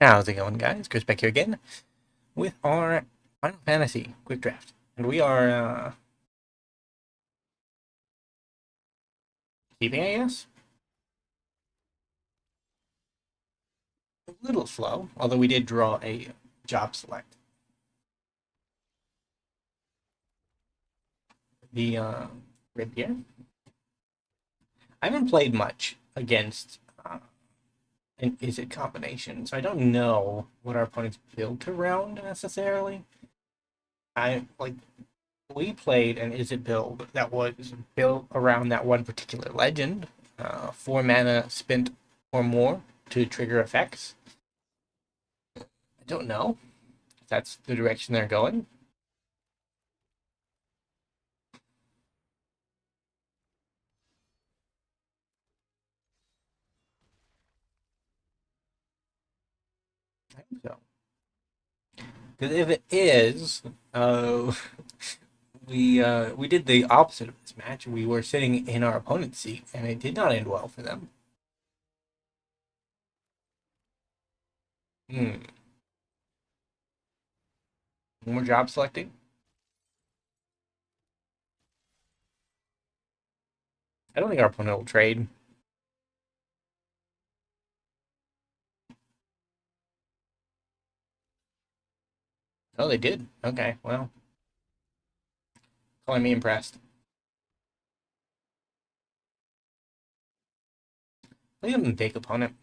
How's it going, guys? Chris back here again with our Final Fantasy quick draft. And we are keeping, I guess, a little slow, although we did draw a job select. The grid here. I haven't played much against an Izzet combination, so I don't know what our opponents built around necessarily. I like we played an Izzet build that was built around that one particular legend, 4 mana spent or more to trigger effects. I don't know if that's the direction they're going. I think so. Because if it is, we did the opposite of this match. We were sitting in our opponent's seat, and it did not end well for them. Hmm. More job selecting. I don't think our opponent will trade. Oh, they did. Okay, well, calling me impressed. Look at them big opponent.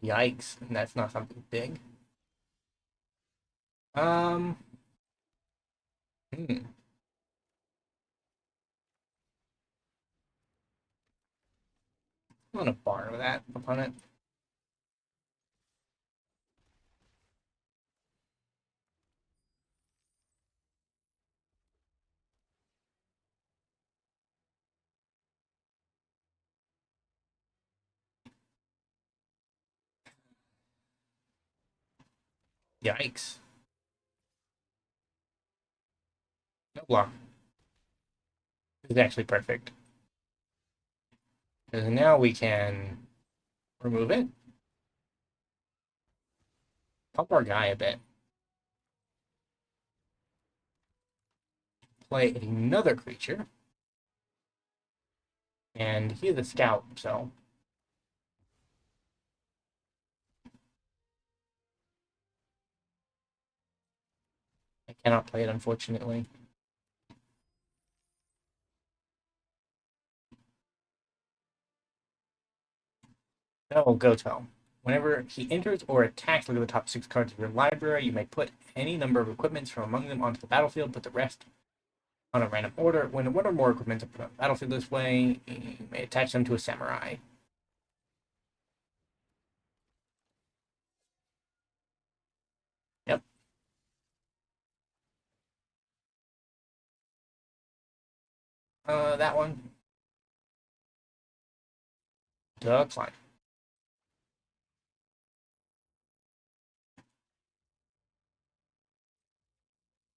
Yikes, and that's not something big. Um. Hmm. I'm gonna bar with that opponent. Yikes. No block. It's actually perfect. Because now we can remove it, pump our guy a bit, play another creature, and he's a scout, so I cannot play it, unfortunately. No, Goto. Whenever he enters or attacks, look at the top 6 cards of your library. You may put any number of equipments from among them onto the battlefield, put the rest on a random order. When one or more equipments are put on the battlefield this way, you may attach them to a samurai. Yep. That one. Decline.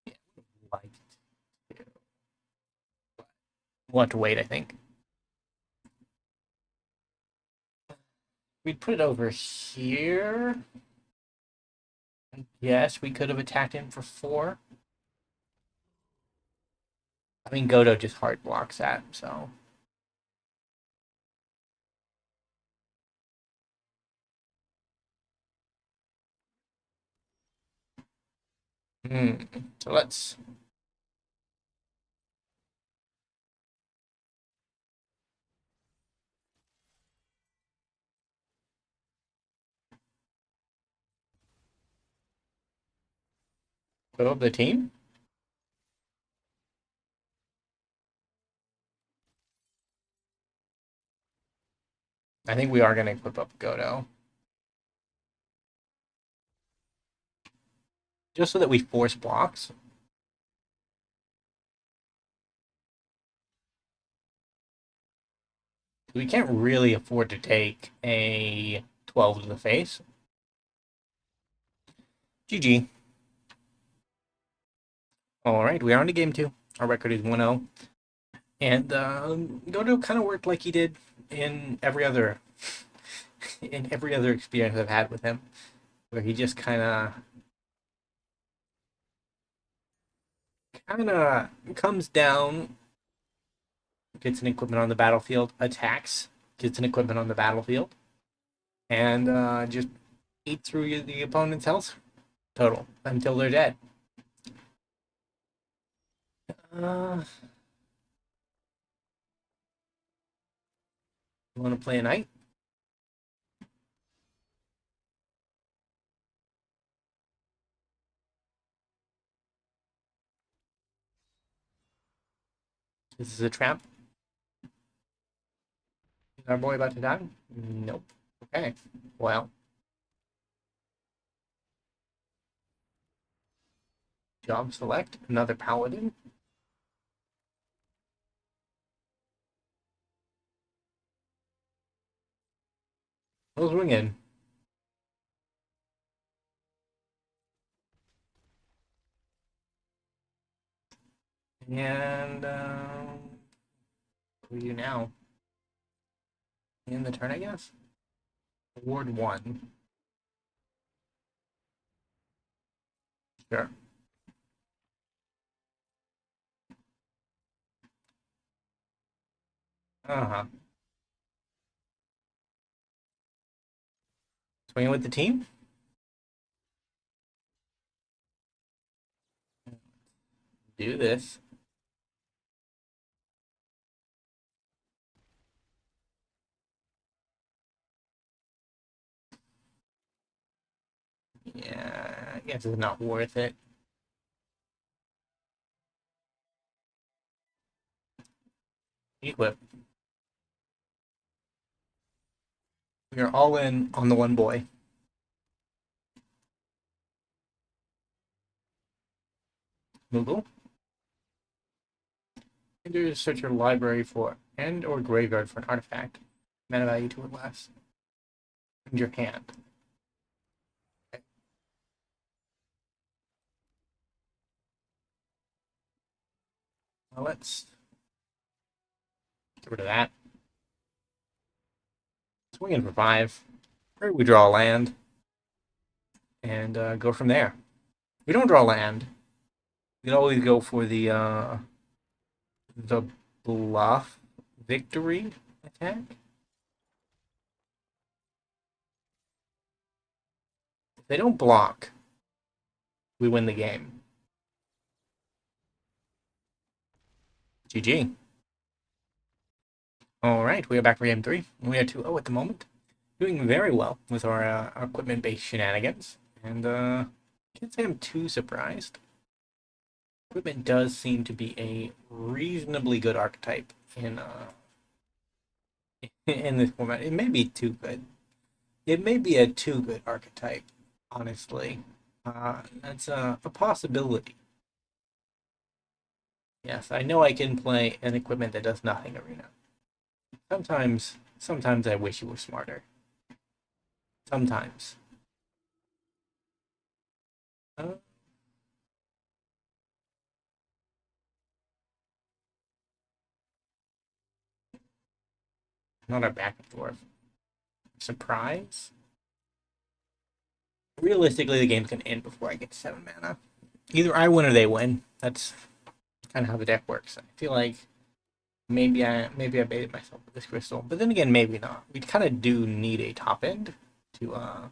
Yeah, like to. We'll have to wait, I think. We'd put it over here. Yes, we could have attacked him for 4. I mean, Godo just hard blocks that, so. Hmm. So let's go up the team. I think we are going to equip up Godo. Just so that we force blocks. We can't really afford to take a 12 to the face. GG. All right, we are on to game 2. Our record is 1-0. And Godo kind of worked like he did in every other in every other experience I've had with him, where he just kind of comes down, gets an equipment on the battlefield, attacks, gets an equipment on the battlefield, and just eat through the opponent's health total until they're dead. Uh, you want to play a knight? This is a trap. Is our boy about to die? Nope. Okay. Well, job select another paladin. Let's ring in. And what do you now? In the turn, I guess. Ward 1. Sure. Uh-huh. Swinging with the team? Do this. Yeah, I guess it's not worth it. Equip. We are all in on the one boy. Moogle. Enter search your library for and or graveyard for an artifact. Mana value 2 or less. In your hand. Okay. Well, let's get rid of that. Swing in for 5. Or we draw a land. And go from there. We don't draw land. We can always go for the bluff victory attack. If they don't block, we win the game. GG. All right, we are back for game 3. We are 2-0 at the moment. Doing very well with our equipment-based shenanigans. And can't say I'm too surprised. Equipment does seem to be a reasonably good archetype in this format. It may be too good. It may be a too good archetype, honestly. That's a possibility. Yes, I know I can play an equipment that does nothing arena. Sometimes I wish you were smarter. Sometimes. Uh, Not a backup dwarf. Surprise? Realistically, the game's gonna end before I get to 7 mana. Either I win or they win. That's kind of how the deck works. I feel like maybe I baited myself with this crystal, but then again, maybe not. We kind of do need a top end to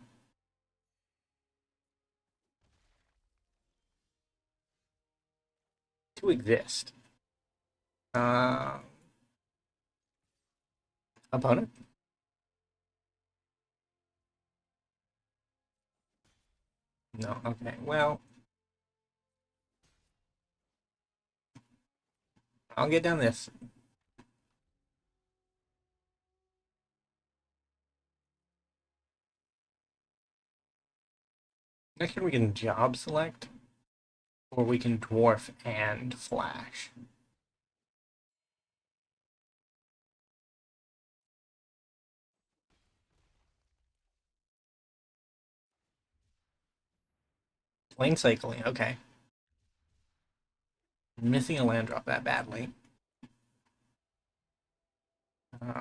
to exist. Uh, Opponent? No. Okay. Well, I'll get down this. Next turn we can job select, or we can dwarf and flash. Plane cycling. Okay. Missing a land drop that badly. Uh,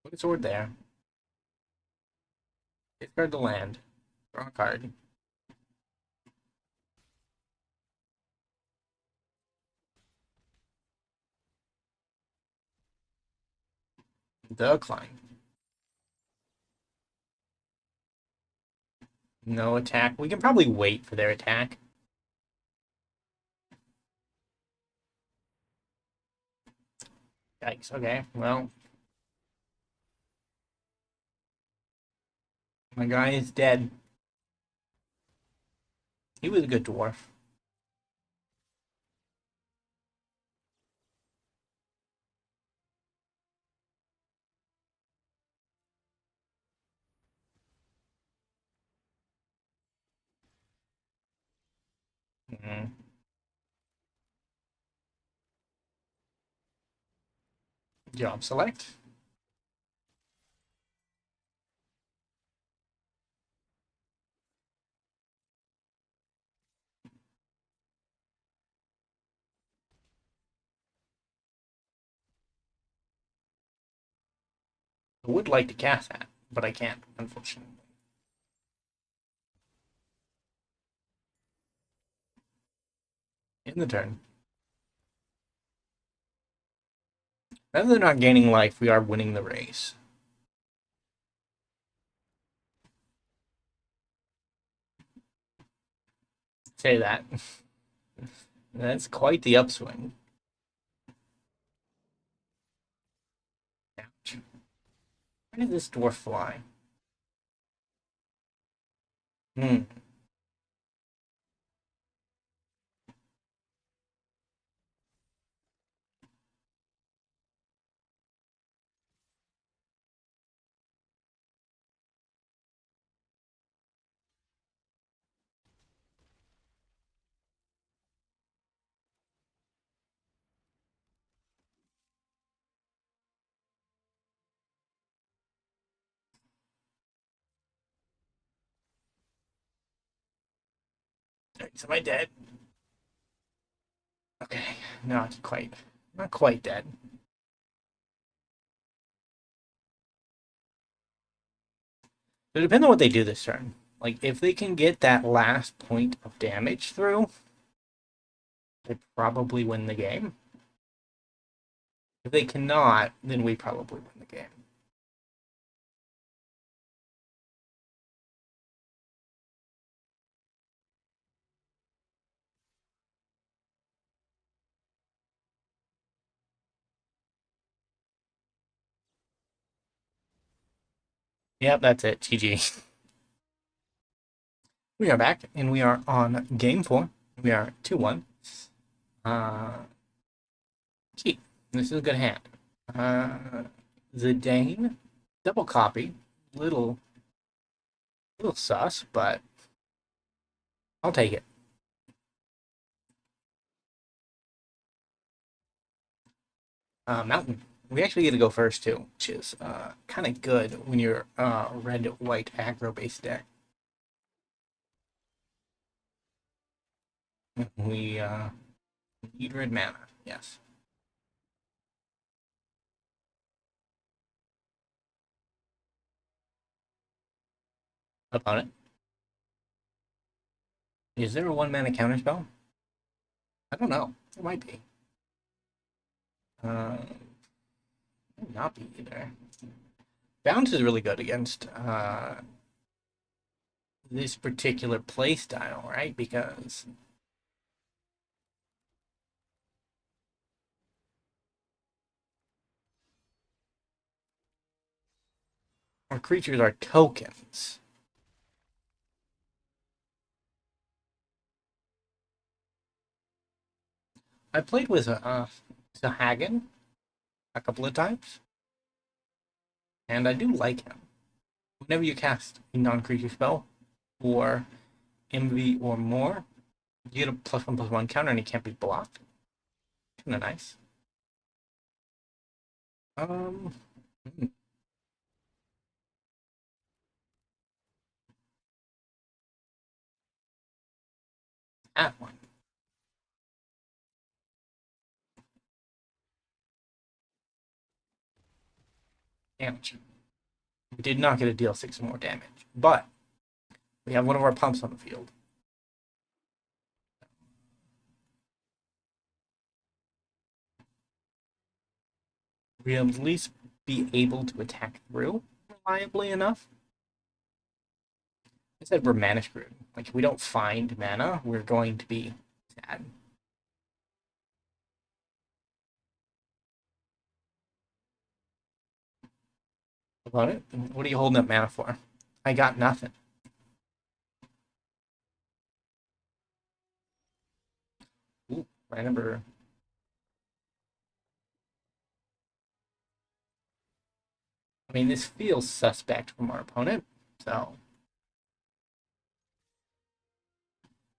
Put a sword there. Discard the land. Draw a card. Decline. No attack. We can probably wait for their attack. Yikes. Okay, well. My guy is dead. He was a good dwarf. Mm. Job select. I would like to cast that, but I can't, unfortunately. In the turn. Rather than not gaining life, we are winning the race. Say that. That's quite the upswing. Ouch. Where did this dwarf fly? Hmm. Right, so am I dead? Okay, not quite. Not quite dead. It depends on what they do this turn. Like, if they can get that last point of damage through, they probably win the game. If they cannot, then we probably win the game. Yep, that's it. GG. We are back, and we are on game 4. We are 2-1. Gee, this is a good hand. Zidane, double copy. Little, little sus, but I'll take it. Mountain. We actually get to go first too, which is kind of good when you're red-white aggro-based deck. We need red mana. Yes. Opponent. Is there a one mana counter spell? I don't know. There might be. Uh, might not be either. Bounce is really good against this particular play style, right? Because our creatures are tokens. I played with Sahagin a couple of times, and I do like him. Whenever you cast a non-creature spell, or MV or more, you get a +1/+1 counter, and he can't be blocked. Kind of nice. Um, that one. Damage. We did not get to deal 6 more damage, but we have one of our pumps on the field. We'll at least be able to attack through reliably enough. I said we're mana screwed. Like, if we don't find mana, we're going to be sad. About it? What are you holding up mana for? I got nothing. Ooh, my number. I mean, this feels suspect from our opponent, so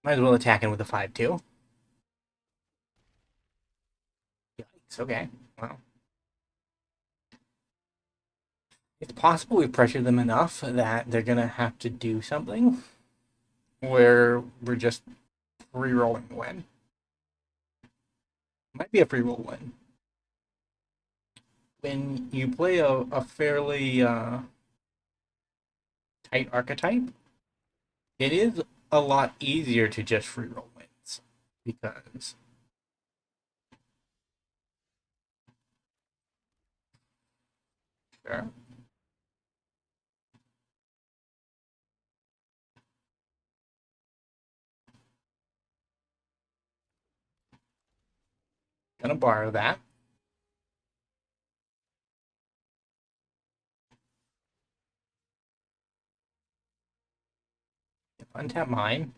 might as well attack him with a 5-2. Yikes, okay. Well, it's possible we've pressured them enough that they're gonna have to do something where we're just re-rolling the win. Might be a free roll win. When you play a fairly tight archetype, it is a lot easier to just free roll wins because sure. Gonna borrow that. Untap mine.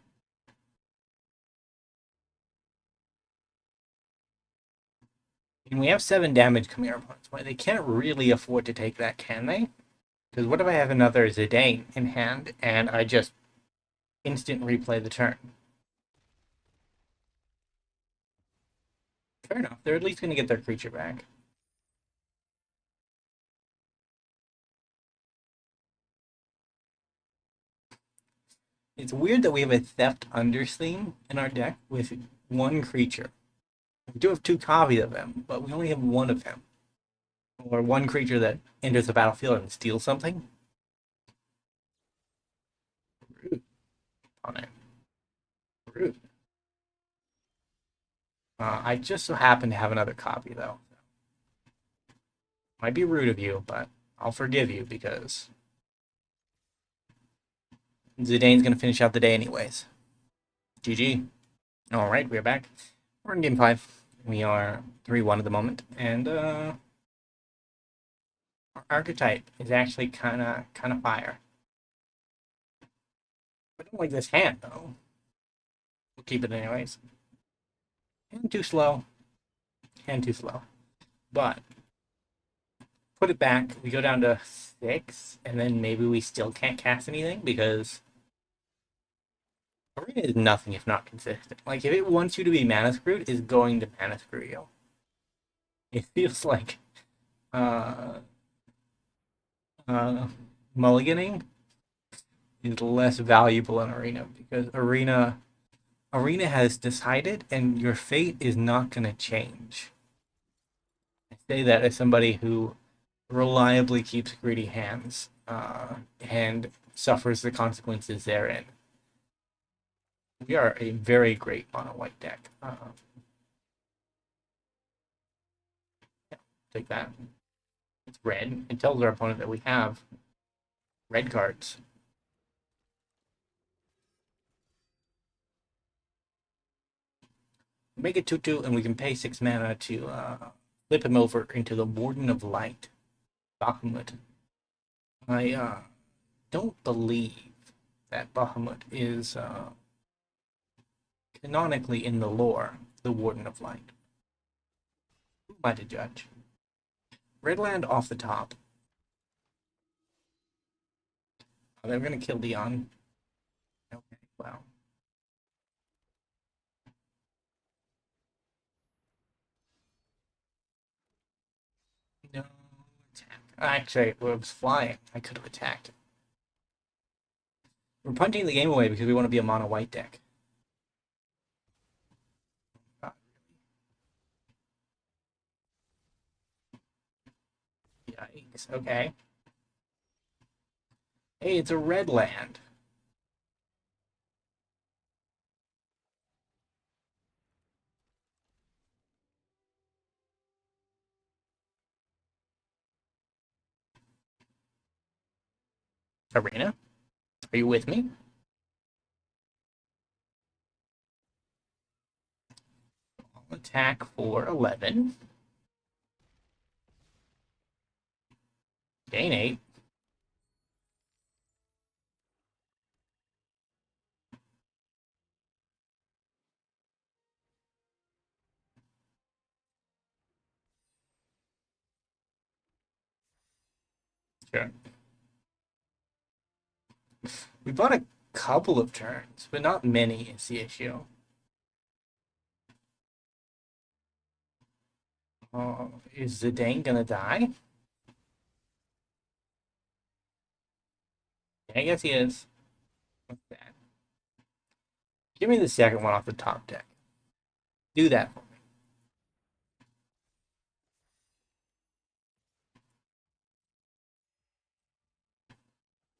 And we have 7 damage coming our opponent's way. They can't really afford to take that, can they? Because what if I have another Zidane in hand and I just instant replay the turn? Fair enough. They're at least going to get their creature back. It's weird that we have a Theft Undertheme in our deck with one creature. We do have 2 copies of him, but we only have one of him. Or one creature that enters the battlefield and steals something. Rude. On it. Rude. I just so happen to have another copy, though. Might be rude of you, but I'll forgive you because Zidane's going to finish out the day anyways. GG. All right, we're back. We're in game 5. We are 3-1 at the moment, and our archetype is actually kind of fire. I don't like this hand though. We'll keep it anyways. Hand too slow. Hand too slow. But put it back. We go down to 6, and then maybe we still can't cast anything because Arena is nothing if not consistent. Like, if it wants you to be mana screwed, it's going to mana screw you. It feels like uh, mulliganing is less valuable in Arena because Arena has decided, and your fate is not going to change. I say that as somebody who reliably keeps greedy hands and suffers the consequences therein. We are a very great mono white deck. Yeah, take that. It's red. It tells our opponent that we have red cards. Make it 2-2, and we can pay 6 mana to flip him over into the Warden of Light, Bahamut. I don't believe that Bahamut is canonically in the lore the Warden of Light. Who am I to judge? Red land off the top. Oh, they're gonna kill Dion. Okay, well. No attack. Actually, it was flying. I could have attacked. We're punting the game away because we want to be a mono white deck. Yikes. Okay. Hey, it's a red land. Arena, are you with me? I'll attack for 11. Gain 8. Sure. We bought a couple of turns, but not many is the issue. Is Zidane gonna die? I guess he is. What's that? Give me the second one off the top deck. Do that for me.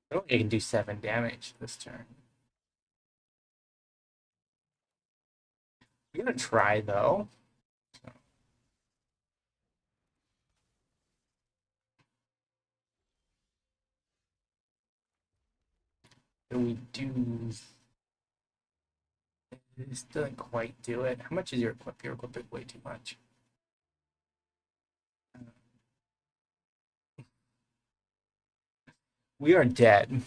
I don't think I can do 7 damage this turn. I'm gonna try though. So we do. This doesn't quite do it. How much is your equip? Your equip is way too much. We are dead.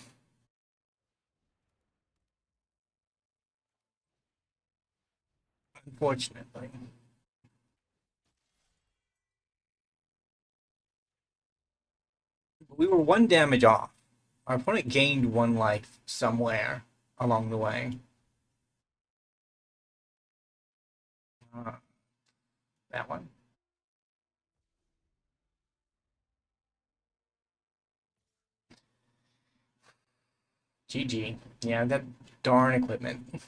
Unfortunately. We were 1 damage off. Our opponent gained 1 life somewhere along the way. Uh, that one. GG. Yeah, that darn equipment.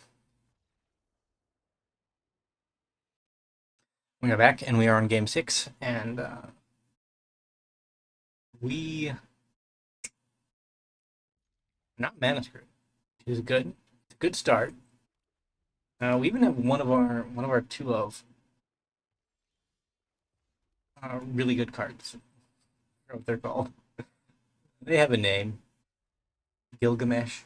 We are back, and we are on game 6, and we not mana screwed. It is good. It's a good start. We even have one of our two of really good cards. I forgot what they're called. They have a name. Gilgamesh.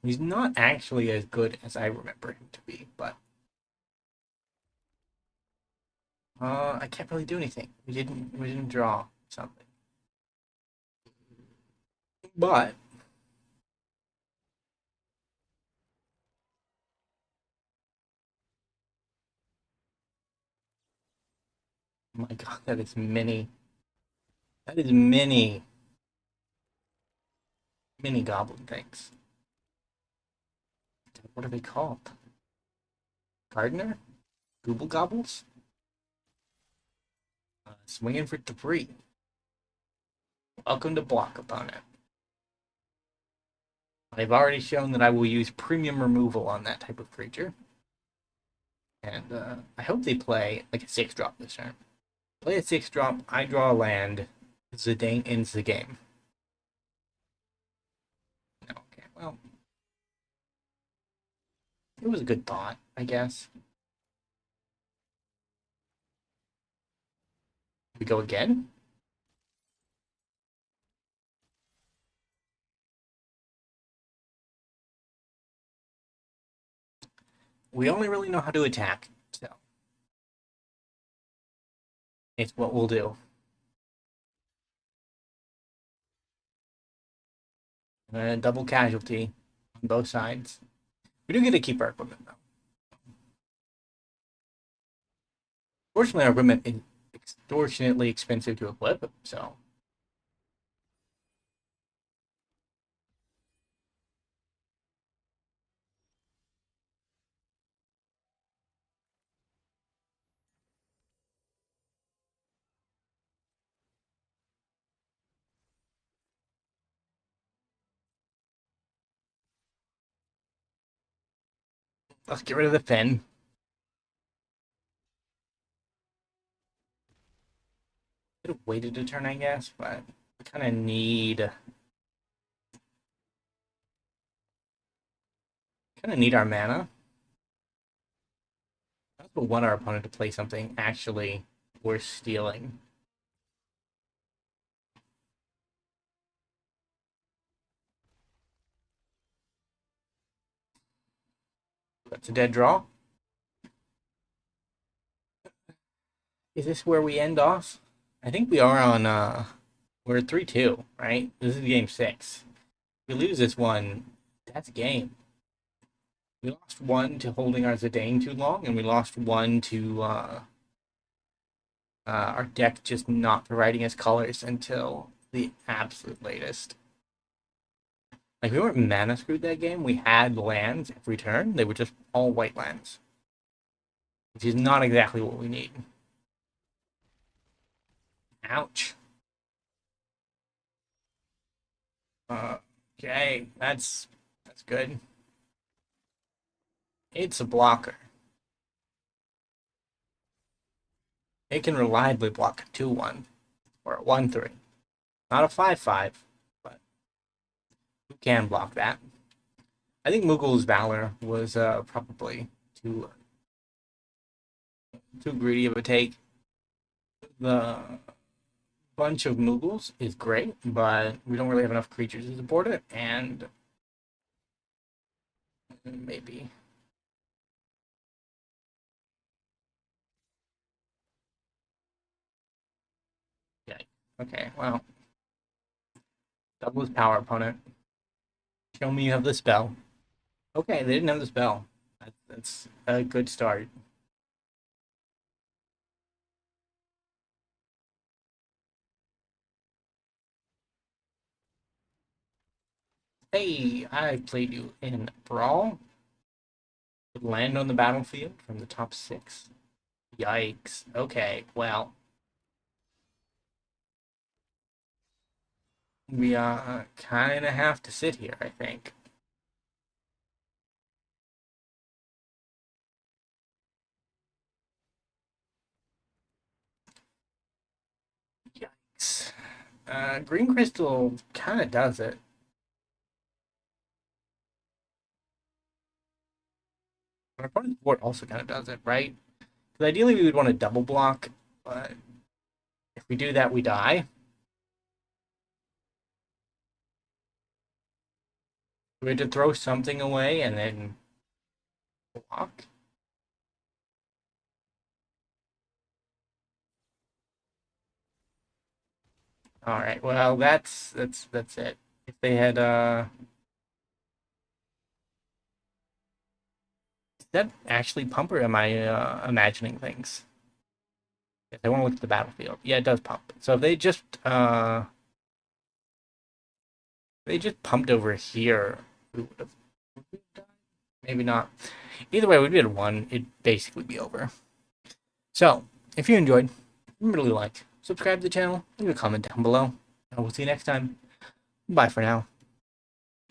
He's not actually as good as I remember him to be, but I can't really do anything. We didn't draw something. But oh my god, that is many. That is many goblin things. What are they called? Gardener? Gooble gobbles? Swinging for debris. Welcome to block opponent. I've already shown that I will use premium removal on that type of creature. And I hope they play like a 6-drop this turn. Play a 6-drop, I draw a land, Zidane ends the game. Okay, well, it was a good thought, I guess. We go again? We only really know how to attack, so it's what we'll do. Double casualty on both sides. We do get to keep our equipment, though. Fortunately, our equipment is extortionately expensive to equip, so let's get rid of the fen. waited a turn, I guess, but we kind of need our mana. I also want our opponent to play something actually worth stealing. That's a dead draw. Is this where we end off? I think we are on we're 3-2, right? This is game 6. If we lose this one, that's a game. We lost one to holding our Zidane too long, and we lost one to our deck just not providing us colors until the absolute latest. Like, we weren't mana screwed that game. We had lands every turn. They were just all white lands, which is not exactly what we need. Ouch. Okay, that's good. It's a blocker. It can reliably block a 2-1 or a 1-3. Not a 5-5, but who can block that? I think Mughul's Valor was probably too greedy of a take. The bunch of Mughals is great, but we don't really have enough creatures to support it, and maybe. Yeah. Okay, well. Double his power opponent. Show me you have the spell. Okay, they didn't have the spell. That's a good start. Hey, I played you in Brawl. Land on the battlefield from the top 6. Yikes. Okay, well. We kind of have to sit here, I think. Yikes. Green Crystal kind of does it. Our opponent's board also kind of does it, right? Because ideally we would want to double block, but if we do that, we die. We had to throw something away and then block. All right. Well, that's it. If they had is that actually pump or am I imagining things? If I want to look at the battlefield, yeah, it does pump. So if they just pumped over here, we would have died. Maybe not. Either way, we'd be at 1. It'd basically be over. So if you enjoyed, remember to like, subscribe to the channel, leave a comment down below, and we'll see you next time. Bye for now.